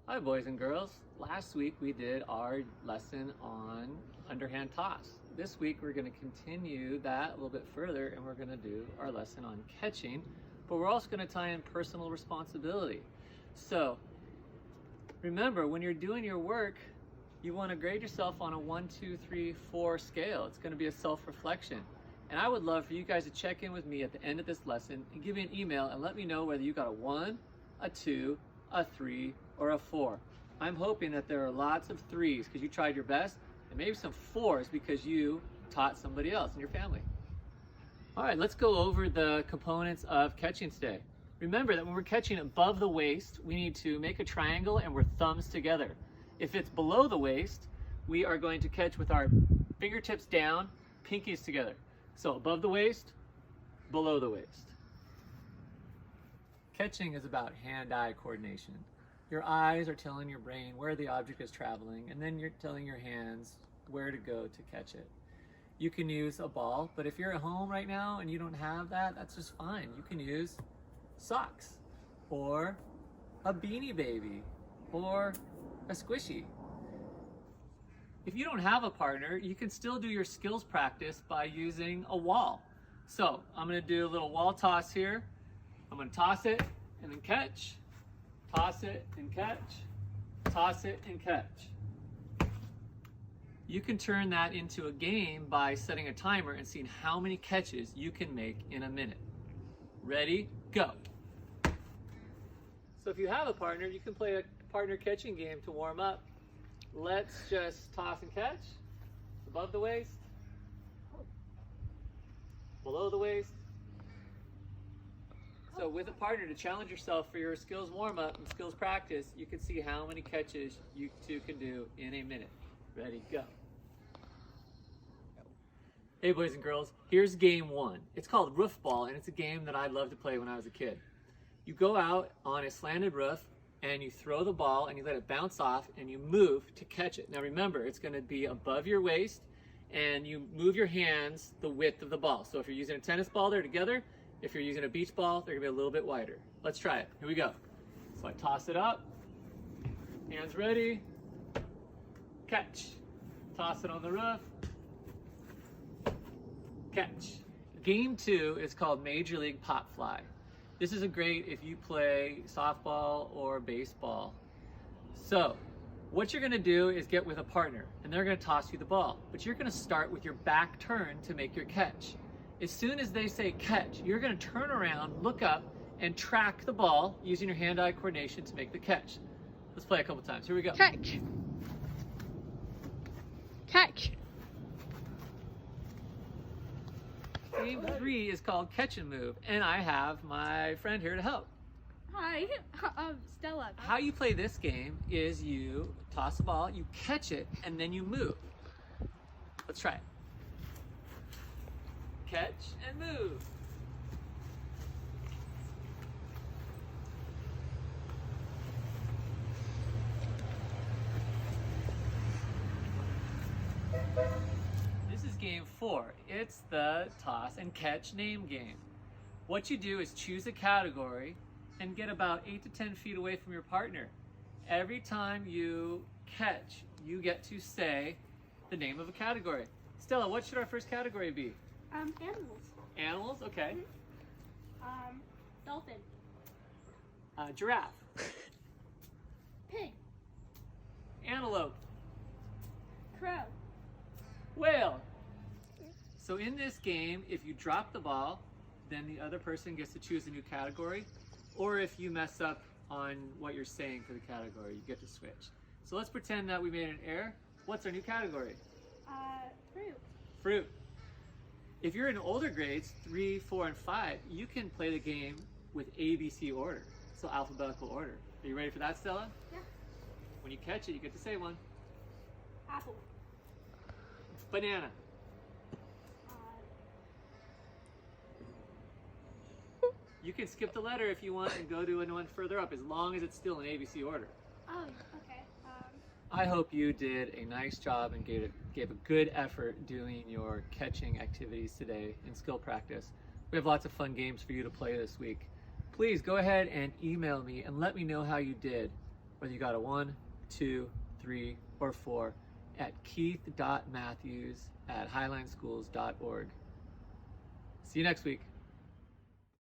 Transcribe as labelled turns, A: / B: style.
A: Hi boys and girls. Last week we did our lesson on underhand toss. This week we're going to continue that a little bit further and we're going to do our lesson on catching, but we're also going to tie in personal responsibility. So remember, when you're doing your work, you want to grade yourself on a 1, 2, 3, 4 scale. It's going to be a self-reflection. And I would love for you guys to check in with me at the end of this lesson and give me an email and let me know whether you got a 1, a 2, a 3, or a 4. I'm hoping that there are lots of 3s because you tried your best, and maybe some 4s because you taught somebody else in your family. All right, let's go over the components of catching today. Remember that when we're catching above the waist, we need to make a triangle and we're thumbs together. If it's below the waist, we are going to catch with our fingertips down, pinkies together. So above the waist, below the waist. Catching is about hand-eye coordination. Your eyes are telling your brain where the object is traveling, and then you're telling your hands where to go to catch it. You can use a ball, but if you're at home right now and you don't have that, that's just fine. You can use socks, or a Beanie Baby, or a squishy. If you don't have a partner, you can still do your skills practice by using a wall. So I'm going to do a little wall toss here. I'm going to toss it and then catch, toss it and catch, toss it and catch. You can turn that into a game by setting a timer and seeing how many catches you can make in a minute. Ready, go. So if you have a partner, you can play a partner catching game to warm up. Let's just toss and catch. Above the waist, below the waist. So with a partner, to challenge yourself for your skills warm-up and skills practice, you can see how many catches you two can do in a minute. Ready, go. Hey boys and girls, here's game 1. It's called roof ball, and it's a game that I loved to play when I was a kid. You go out on a slanted roof and you throw the ball and you let it bounce off and you move to catch it. Now remember, it's going to be above your waist and you move your hands the width of the ball. So if you're using a tennis ball, they're together. If you're using a beach ball, they're gonna be a little bit wider. Let's try it. Here we go. So I toss it up, hands ready, catch. Toss it on the roof, catch. Game 2 is called Major League Pop Fly. This is great if you play softball or baseball. So what you're gonna do is get with a partner and they're gonna toss you the ball, but you're gonna start with your back turn to make your catch. As soon as they say catch, you're going to turn around, look up, and track the ball using your hand-eye coordination to make the catch. Let's play a couple times. Here we go.
B: Catch. Catch.
A: Game 3 is called catch and move, and I have my friend here to help.
B: Hi, Stella.
A: How you play this game is you toss the ball, you catch it, and then you move. Let's try it. Catch and move. This is game 4. It's the toss and catch name game. What you do is choose a category and get about 8 to 10 feet away from your partner. Every time you catch, you get to say the name of a category. Stella, what should our first category be?
B: Animals.
A: Animals, okay.
B: Dolphin.
A: Giraffe.
B: Pig.
A: Antelope.
B: Crow.
A: Whale. So in this game, if you drop the ball, then the other person gets to choose a new category. Or if you mess up on what you're saying for the category, you get to switch. So let's pretend that we made an error. What's our new category?
B: Fruit.
A: Fruit. If you're in older grades, 3, 4, and 5, you can play the game with ABC order, so alphabetical order. Are you ready for that, Stella?
B: Yeah.
A: When you catch it, you get to say one.
B: Apple.
A: Banana. You can skip the letter if you want and go to one further up, as long as it's still in ABC order.
B: Oh, okay.
A: I hope you did a nice job and gave a good effort doing your catching activities today in skill practice. We have lots of fun games for you to play this week. Please go ahead and email me and let me know how you did. whether you got a 1, 2, 3, or 4, at keith.matthews@highlineschools.org. See you next week.